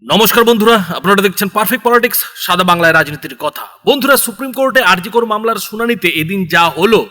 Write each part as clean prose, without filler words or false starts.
নমস্কার বন্ধুরা, আপনারা দেখছেন পারফেক্ট পলিটিক্স, সাদা বাংলায় রাজনীতির কথা। বন্ধুরা, সুপ্রিম কোর্টে আরজি কর মামলার শুনানিতে এদিন যা হলো,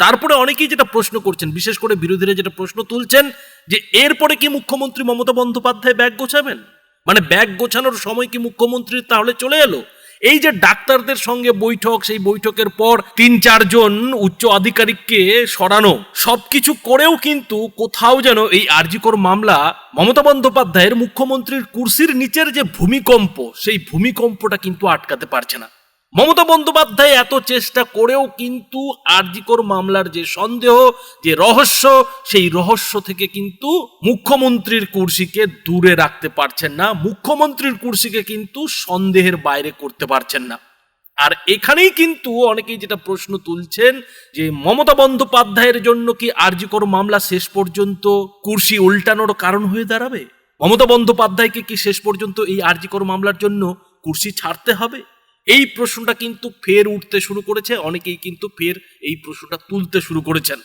তারপরে অনেকেই যেটা প্রশ্ন করছেন, বিশেষ করে বিরোধীরা যেটা প্রশ্ন তুলছেন যে এরপরে কি মুখ্যমন্ত্রী মমতা বন্দ্যোপাধ্যায় ব্যাগ গোছাবেন? মানে ব্যাগ গোছানোর সময় কি মুখ্যমন্ত্রীর তাহলে চলে এলো? এই যে ডাক্তারদের সঙ্গে বৈঠক, সেই বৈঠকের পর ৩-৪ জন উচ্চ আধিকারিককে সরানো, সবকিছু করেও কিন্তু কোথাও যেন এই আরজি কর মামলা মমতা বন্দ্যোপাধ্যায়ের মুখ্যমন্ত্রীর কুর্সির নিচের যে ভূমিকম্প, সেই ভূমিকম্পটা কিন্তু আটকাতে পারছে না। মমতা বন্দ্যোপাধ্যায় এত চেষ্টা করেও কিন্তু আরজি কর মামলার যে সন্দেহ, যে রহস্য, সেই রহস্য থেকে কিন্তু মুখ্যমন্ত্রীর কুর্সিকে দূরে রাখতে পারছেন না, মুখ্যমন্ত্রীর কুর্সিকে কিন্তু সন্দেহের বাইরে করতে পারছেন না। আর এখানেই কিন্তু অনেকেই যেটা প্রশ্ন তুলছেন যে মমতা বন্দ্যোপাধ্যায়ের জন্য কি আরজি কর মামলা শেষ পর্যন্ত কুর্সি উল্টানোর কারণ হয়ে দাঁড়াবে? মমতা বন্দ্যোপাধ্যায়কে কি শেষ পর্যন্ত এই আরজি কর মামলার জন্য কুর্সি ছাড়তে হবে? এই প্রশ্নটা কিন্তু ফের উঠতে শুরু করেছে, অনেকেই কিন্তু ফের এই প্রশ্নটা তুলতে শুরু করেছেন।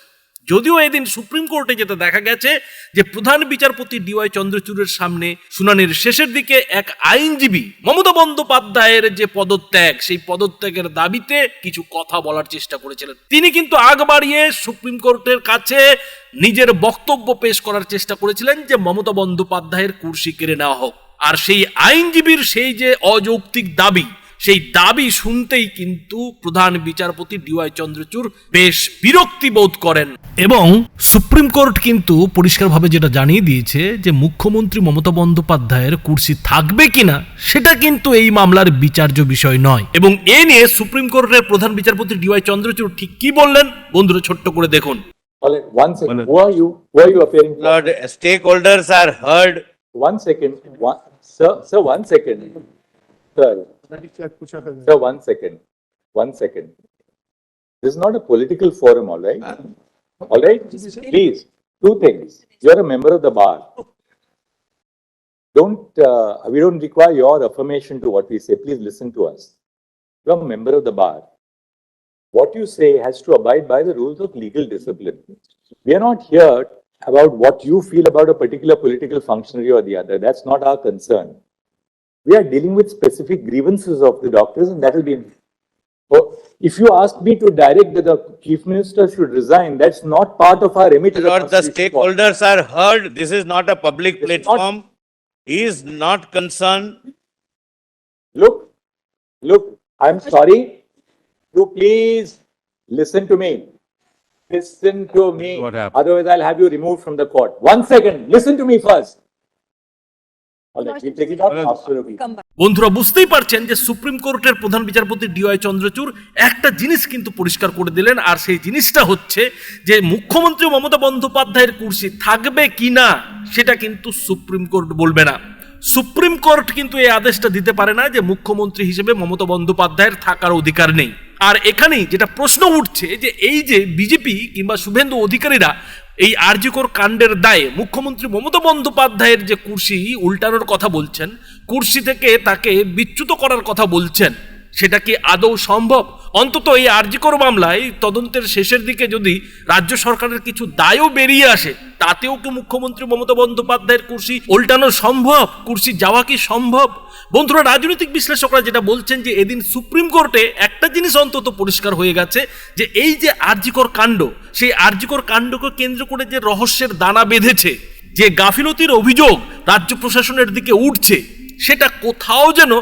যদিও এদিন সুপ্রিম কোর্টে যেটা দেখা গেছে যে প্রধান বিচারপতি ডিওয়াই চন্দ্রচূড়ের সামনে শুনানির শেষের দিকে এক আইনজীবী মমতা বন্দ্যোপাধ্যায়ের যে পদত্যাগ, সেই পদত্যাগের দাবিতে কিছু কথা বলার চেষ্টা করেছিলেন। তিনি কিন্তু আগ বাড়িয়ে সুপ্রিম কোর্টের কাছে নিজের বক্তব্য পেশ করার চেষ্টা করেছিলেন যে মমতা বন্দ্যোপাধ্যায়ের কুর্সি কেড়ে নেওয়া হোক। আর সেই আইনজীবীর সেই যে অযৌক্তিক দাবি, সেই দাবি শুনতেই কিন্তু প্রধান বিচারপতি ডিওয়াই চন্দ্রচূড় বেশ বিরক্তি বোধ করেন এবং সুপ্রিম কোর্ট কিন্তু পরিষ্কারভাবে যেটা জানিয়ে দিয়েছে যে মুখ্যমন্ত্রী মমতা বন্দ্যোপাধ্যায়ের কুর্সি থাকবে কিনা সেটা কিন্তু এই মামলার বিচার্য বিষয় নয়। এবং এ নিয়ে সুপ্রিম কোর্টের প্রধান বিচারপতি ডিওয়াই চন্দ্রচূড় ঠিক কি বললেন, বন্ধুরা ছোট্ট করে দেখুন। One second. Who are you? Who are you appearing for? Lord, stakeholders are heard. One second. Sir, 1 second. Sir, one second. 1 second. This is not a political forum, all right? All right? Please, two things. You're a member of the bar. We don't require your affirmation to what we say. Please listen to us. You're a member of the bar. What you say has to abide by the rules of legal discipline. We are not here about what you feel about a particular political functionary or the other. That's not our concern. We are dealing with specific grievances of the doctors, and that will be. If you ask me to direct that the chief minister should resign, that's not part of our remit. Lord, the stakeholders are heard. This is not a public platform. He is not concerned. Look, I'm sorry. You please listen to me. Listen to me. What happened? Otherwise, I'll have you removed from the court. 1 second. Listen to me first. All right, we'll take it up after a week. বন্ধুরা, বুঝতেই পারছেন যে supreme কোর্টের প্রধান বিচারপতি dy Chandrachur একটা জিনিস কিন্তু পরিষ্কার করে দিলেন, আর সেই জিনিসটা হচ্ছে যে মুখ্যমন্ত্রী মমতা বন্দ্যোপাধ্যায়ের কুর্সি থাকবে কিনা সেটা কিন্তু সুপ্রিম কোর্ট বলবে না। সুপ্রিম কোর্ট কিন্তু এই আদেশটা দিতে পারে না যে মুখ্যমন্ত্রী হিসেবে মমতা বন্দ্যোপাধ্যায়ের থাকার অধিকার নেই। আর এখানেই যেটা প্রশ্ন উঠছে যে এই যে বিজেপি কিংবা শুভেন্দু অধিকারীরা এই আরজি কর কাণ্ডের দায়ে মুখ্যমন্ত্রী মমতা বন্দ্যোপাধ্যায়ের যে কুর্সি উল্টানোর কথা বলছেন, কুর্সি থেকে তাকে বিচ্যুত করার কথা বলছেন, সেটা কি আদৌ সম্ভব? অন্তত এই আরজি কর মামলায় তদন্তের শেষের দিকে যদি রাজ্য সরকারের কিছু দায়ও বেরিয়ে আসে, তাতেও কি মুখ্যমন্ত্রী মমতা বন্দ্যোপাধ্যায়ের কুর্সি উল্টানো সম্ভব? কুর্সি যাওয়া কি সম্ভব? বন্ধুরা, রাজনৈতিক বিশ্লেষকরা যেটা বলছেন যে এদিন সুপ্রিম কোর্টে একটা জিনিস অন্তত পরিষ্কার হয়ে গেছে যে এই যে আরজি কর কাণ্ড, সেই আরজি কর কাণ্ডকে কেন্দ্র করে যে রহস্যের দানা বেঁধেছে, যে গাফিলতির অভিযোগ রাজ্য প্রশাসনের দিকে উঠছে, সেটা কোথাও যেন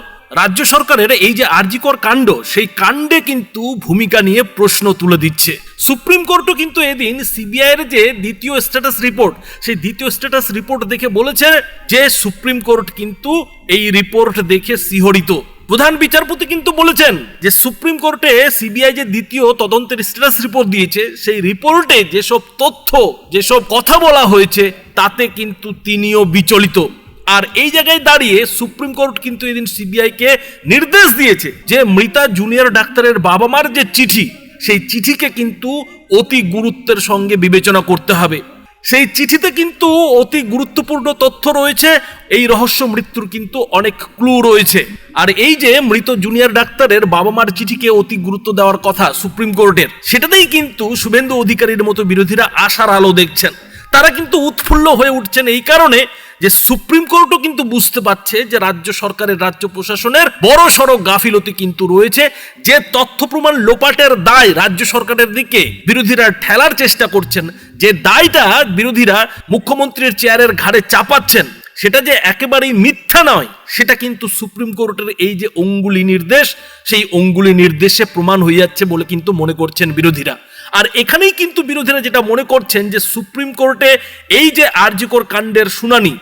রাজ্য সরকারের এই যে আরজি কর কাণ্ড, সেই কাণ্ডে কিন্তু ভূমিকা নিয়ে প্রশ্ন তুলে দিচ্ছে। সুপ্রিম কোর্টও কিন্তু এদিন সিবিআই এর যে দ্বিতীয় স্ট্যাটাস রিপোর্ট, সেই দ্বিতীয় স্ট্যাটাস রিপোর্ট দেখে বলেছে যে সুপ্রিম কোর্ট কিন্তু এই রিপোর্ট দেখে শিহরিত। প্রধান বিচারপতি কিন্তু বলেছেন যে সুপ্রিম কোর্টে সিবিআই যে দ্বিতীয় তদন্তের স্ট্যাটাস রিপোর্ট দিয়েছে, সেই রিপোর্টে যেসব তথ্য, যেসব কথা বলা হয়েছে, তাতে কিন্তু তিনিও বিচলিত। আর এই জায়গায় দাঁড়িয়ে সুপ্রিম কোর্ট কিন্তু এদিন সিবিআইকে নির্দেশ দিয়েছে যে মৃতা জুনিয়র ডাক্তারের বাবা মার যে চিঠি, সেই চিঠিকে কিন্তু অতি গুরুত্বের সঙ্গে বিবেচনা করতে হবে। সেই চিঠিতে কিন্তু অতি গুরুত্বপূর্ণ তথ্য রয়েছে, এই রহস্য মৃত্যুর কিন্তু অনেক ক্লু রয়েছে। আর এই যে মৃত জুনিয়র ডাক্তারের বাবা মার চিঠিকে অতি গুরুত্ব দেওয়ার কথা সুপ্রিম কোর্টের, সেটাতেই কিন্তু শুভেন্দু অধিকারীর মতো বিরোধীরা আশার আলো দেখছেন। তারা কিন্তু উৎফুল্ল হয়ে উঠছেন এই কারণে যে সুপ্রিম কোর্টও কিন্তু বুঝতে পারছে যে রাজ্য সরকারের, রাজ্য প্রশাসনের বড় সড়ো গাফিলতি কিন্তু রয়েছে, যে তথ্য প্রমাণ লোপাটের দায় রাজ্য সরকারের দিকে বিরোধীরা ঠেলার চেষ্টা করছেন, যে দায়টা বিরোধীরা মুখ্যমন্ত্রীর চেয়ারের ঘাড়ে চাপাচ্ছেন, সেটা যে একেবারেই মিথ্যা নয়, সেটা কিন্তু সুপ্রিম কোর্টের এই যে অঙ্গুলি নির্দেশ, সেই অঙ্গুলি নির্দেশে প্রমাণ হয়ে যাচ্ছে বলে কিন্তু মনে করছেন বিরোধীরা। আর এখানেই কিন্তু বিরোধীরা যেটা মনে করছেন যে সুপ্রিম কোর্টে এই যে আরজি কর কাণ্ডের শুনানি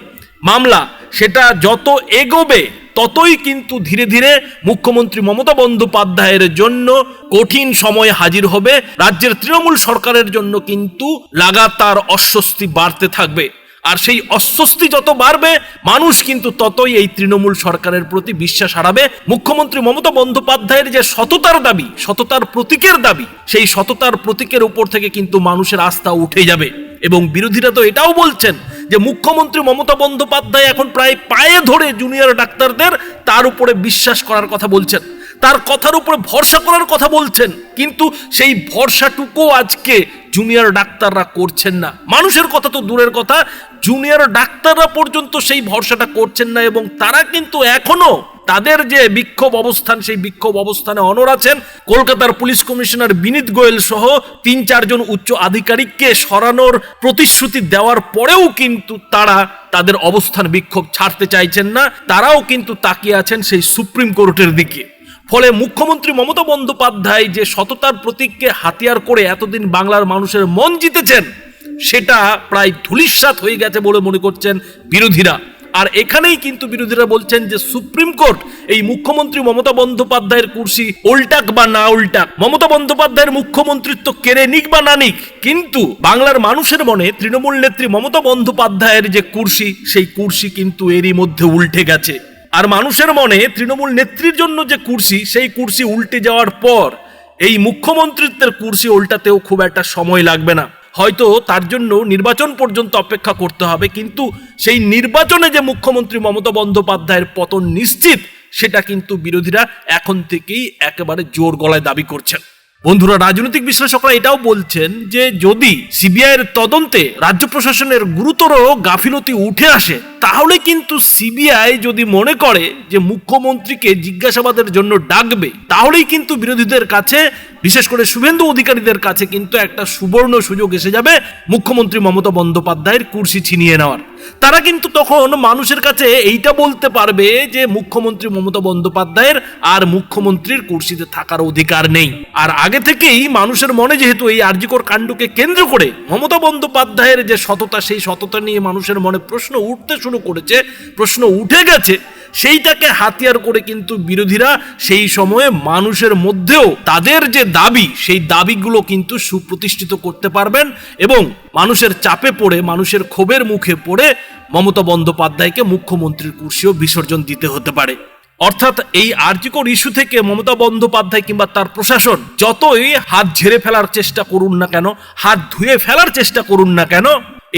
মামলা, সেটা যত এগোবে ততই কিন্তু ধীরে ধীরে মুখ্যমন্ত্রী মমতা বন্দ্যোপাধ্যায়ের জন্য কঠিন সময় হাজির হবে। রাজ্যের তৃণমূল সরকারের জন্য কিন্তু লাগাতার অস্বস্তি বাড়তে থাকবে। আর সেই অস্বস্তি যত বাড়বে, মানুষ কিন্তু ততই এই তৃণমূল সরকারের প্রতি বিশ্বাস হারাবে। মুখ্যমন্ত্রী মমতা বন্দ্যোপাধ্যায়ের যে সততার দাবি, সততার প্রতীকের দাবি, সেই সততার প্রতীকের উপর থেকে কিন্তু মানুষের আস্থা উঠে যাবে। এবং বিরোধীরা তো এটাও বলছেন যে মুখ্যমন্ত্রী মমতা বন্দ্যোপাধ্যায় এখন প্রায় পায়ে ধরে জুনিয়র ডাক্তারদের তার উপরে বিশ্বাস করার কথা বলছেন, তার কথার উপরে ভরসা করার কথা বলছেন, কিন্তু সেই ভরসাটুকু আজকে জুনিয়র ডাক্তাররা করছেন না। মানুষের কথা তো দূরের কথা, জুনিয়র ডাক্তাররা পর্যন্ত সেই ভরসাটা করছেন না। এবং তারা কিন্তু এখনো তাদের যে বিক্ষোভ অবস্থান, সেই বিক্ষোভ অবস্থানে অনড় আছেন। কলকাতার পুলিশ কমিশনার বিনীত গোয়েল সহ 3-4 জন উচ্চ আধিকারিককে সরানোর প্রতিশ্রুতি দেওয়ার পরেও কিন্তু তারা তাদের অবস্থান বিক্ষোভ ছাড়তে চাইছেন না। তারাও কিন্তু তাকিয়ে আছেন সেই সুপ্রিম কোর্টের দিকে। ফলে মুখ্যমন্ত্রী মমতা বন্দ্যোপাধ্যায় যে সততার প্রতীককে হাতিয়ার করে এতদিন বাংলার মানুষের মন জিতেছেন, সেটা প্রায় ধূলিসাৎ হয়ে গেছে বলে মনে করছেন বিরোধীরা। আর এখানেই কিন্তু বিরোধীরা বলছেন যে সুপ্রিম কোর্ট এই মুখ্যমন্ত্রী মমতা বন্দ্যোপাধ্যায়ের কুর্সি উল্টাক বা না উল্টাক, মমতা বন্দ্যোপাধ্যায়ের মুখ্যমন্ত্রিত্ব কেড়ে নিক বা না নিক, কিন্তু বাংলার মানুষের মনে তৃণমূল নেত্রী মমতা বন্দ্যোপাধ্যায়ের যে কুর্সি, সেই কুর্সি কিন্তু এরই মধ্যে উল্টে গেছে। আর মানুষের মনে তৃণমূল নেত্রীর জন্য যে কুর্সি, সেই কুর্সি উল্টে যাওয়ার পর এই মুখ্যমন্ত্রিত্বের কুর্সি উল্টাতেও খুব একটা সময় লাগবে না। হয়তো তার জন্য নির্বাচন পর্যন্ত অপেক্ষা করতে হবে, কিন্তু সেই নির্বাচনে যে মুখ্যমন্ত্রী মমতা বন্দ্যোপাধ্যায়ের পতন নিশ্চিত, সেটা কিন্তু বিরোধীরা এখন থেকেই একেবারে জোর গলায় দাবি করছেন। বন্ধুরা, রাজনৈতিক বিশ্লেষকরা এটাও বলছেন যে যদি সিবিআইয়ের তদন্তে রাজ্য প্রশাসনের গুরুতর গাফিলতি উঠে আসে, তাহলে কিন্তু সিবিআই যদি মনে করে যে মুখ্যমন্ত্রীকে জিজ্ঞাসাবাদের জন্য ডাকবে, তাহলেই কিন্তু বিরোধীদের কাছে, বিশেষ করে শুভেন্দু অধিকারীদের কাছে কিন্তু একটা সুবর্ণ সুযোগ এসে যাবে মুখ্যমন্ত্রী মমতা বন্দ্যোপাধ্যায়ের কুর্সি ছিনিয়ে নেওয়ার। তারা কিন্তু তখন মানুষের কাছে এইটা বলতে পারবে যে মুখ্যমন্ত্রী মমতা বন্দ্যোপাধ্যায়ের আর মুখ্যমন্ত্রীর কুর্সিতে থাকার অধিকার নেই। আর আগে থেকেই মানুষের মনে যেহেতু এই আরজি কর কাণ্ডকে কেন্দ্র করে মমতা বন্দ্যোপাধ্যায়ের যে সততা, সেই সততা নিয়ে মানুষের মনে প্রশ্ন উঠতে শুরু করেছে, প্রশ্ন উঠে গেছে, সেইটাকে হাতিয়ার করে কিন্তু বিরোধীরা সেই সময়ে মানুষের মধ্যেও তাদের যে দাবি, সেই দাবিগুলো কিন্তু সুপ্রতিষ্ঠিত করতে পারবেন এবং মানুষের চাপে পড়ে, মানুষের ক্ষোভের মুখে পড়ে মমতা বন্দ্যোপাধ্যায়কে মুখ্যমন্ত্রীর কুর্সিও বিসর্জন দিতে হতে পারে। অর্থাৎ এই আরজি কর ইস্যু থেকে মমতা বন্দ্যোপাধ্যায় কিংবা তার প্রশাসন যতই হাত ঝেড়ে ফেলার চেষ্টা করুন না কেন, হাত ধুয়ে ফেলার চেষ্টা করুন না কেন,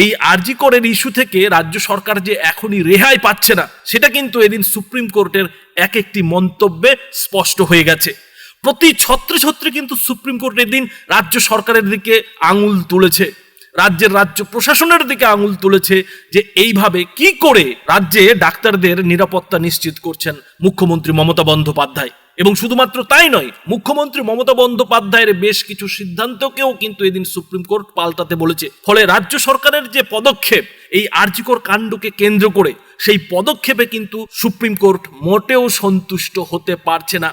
এই আরজি করের ইস্যু থেকে রাজ্য সরকার যে এখনই রেহাই পাচ্ছে না, সেটা কিন্তু এদিন সুপ্রিম কোর্টের এক একটি মন্তব্যে স্পষ্ট হয়ে গেছে। প্রতি ছত্রে ছত্রে কিন্তু সুপ্রিম কোর্ট এদিন রাজ্য সরকারের দিকে আঙুল তুলেছে, রাজ্যের রাজ্য প্রশাসনের দিকে আঙুল তুলেছে যে এইভাবে কি করে রাজ্যে ডাক্তারদের নিরাপত্তা নিশ্চিত করছেন মুখ্যমন্ত্রী মমতা বন্দ্যোপাধ্যায়। এবং শুধুমাত্র তাই নয়, মুখ্যমন্ত্রী মমতা বন্দ্যোপাধ্যায়ের বেশ কিছু সিদ্ধান্তকেও কিন্তু এদিন সুপ্রিম কোর্ট পাল্টাতে বলেছে। ফলে রাজ্য সরকারের যে পদক্ষেপ এই আরজি কর কাণ্ডকে কেন্দ্র করে, সেই পদক্ষেপে কিন্তু সুপ্রিম কোর্ট মোটেও সন্তুষ্ট হতে পারছে না।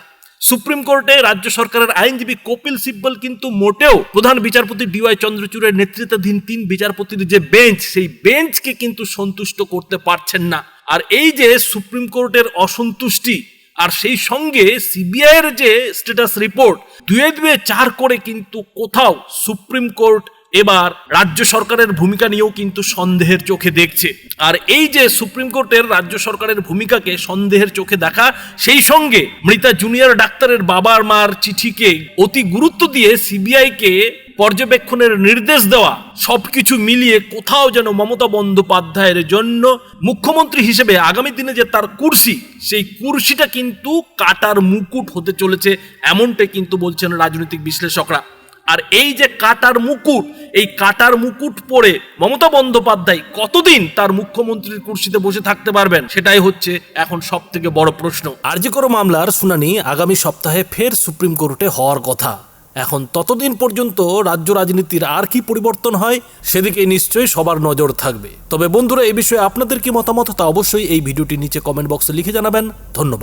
সুপ্রিম কোর্টে রাজ্য সরকারের আইনজীবী কপিল সিব্বল কিন্তু মোটেও প্রধান বিচারপতি ডিওয়াই চন্দ্রচূড়ের নেতৃত্বাধীন 3 বিচারপতির যে বেঞ্চ, সেই বেঞ্চকে কিন্তু সন্তুষ্ট করতে পারছেন না। আর এই যে সুপ্রিম কোর্টের অসন্তুষ্টি, আর সেই সঙ্গে সিবিআই এর যে স্ট্যাটাস রিপোর্ট, 2-4 করে কিন্তু কোথাও সুপ্রিম কোর্ট এবার রাজ্য সরকারের ভূমিকা নিয়েও কিন্তু সন্দেহের চোখে দেখছে। আর এই যে সুপ্রিম কোর্টের রাজ্য সরকারের ভূমিকাকে সন্দেহের চোখে দেখা, সেই সঙ্গে মৃতা জুনিয়র ডাক্তারের বাবার মার চিঠিকে অতি গুরুত্ব দিয়ে সিবিআইকে পর্যবেক্ষণের নির্দেশ দেওয়া, সবকিছু মিলিয়ে কোথাও যেন মমতা বন্দ্যোপাধ্যায়ের জন্য মুখ্যমন্ত্রী হিসেবে আগামী দিনে যে তার কুর্সি, সেই কুর্সিটা কিন্তু কাটার মুকুট হতে চলেছে, এমনটাই কিন্তু বলছেন রাজনৈতিক বিশ্লেষকরা। আর এই যে কাটার মুকুট, এই কাটার মুকুট পরে মমতা বন্দ্যোপাধ্যায় কতদিন তার মুখ্যমন্ত্রীর কুর্সিতে বসে থাকতে পারবেন, সেটাই হচ্ছে এখন সব থেকে বড় প্রশ্ন। আরজি কর মামলার শুনানি আগামী সপ্তাহে ফের সুপ্রিম কোর্টে হওয়ার কথা। এখন ততদিন পর্যন্ত রাজ্য রাজনীতির আর কি পরিবর্তন হয় সেদিকে নিশ্চয়ই সবার নজর থাকবে। তবে বন্ধুরা, এই বিষয়ে আপনাদের কি মতামত তা অবশ্যই এই ভিডিওটির নিচে কমেন্ট বক্সে লিখে জানাবেন। ধন্যবাদ।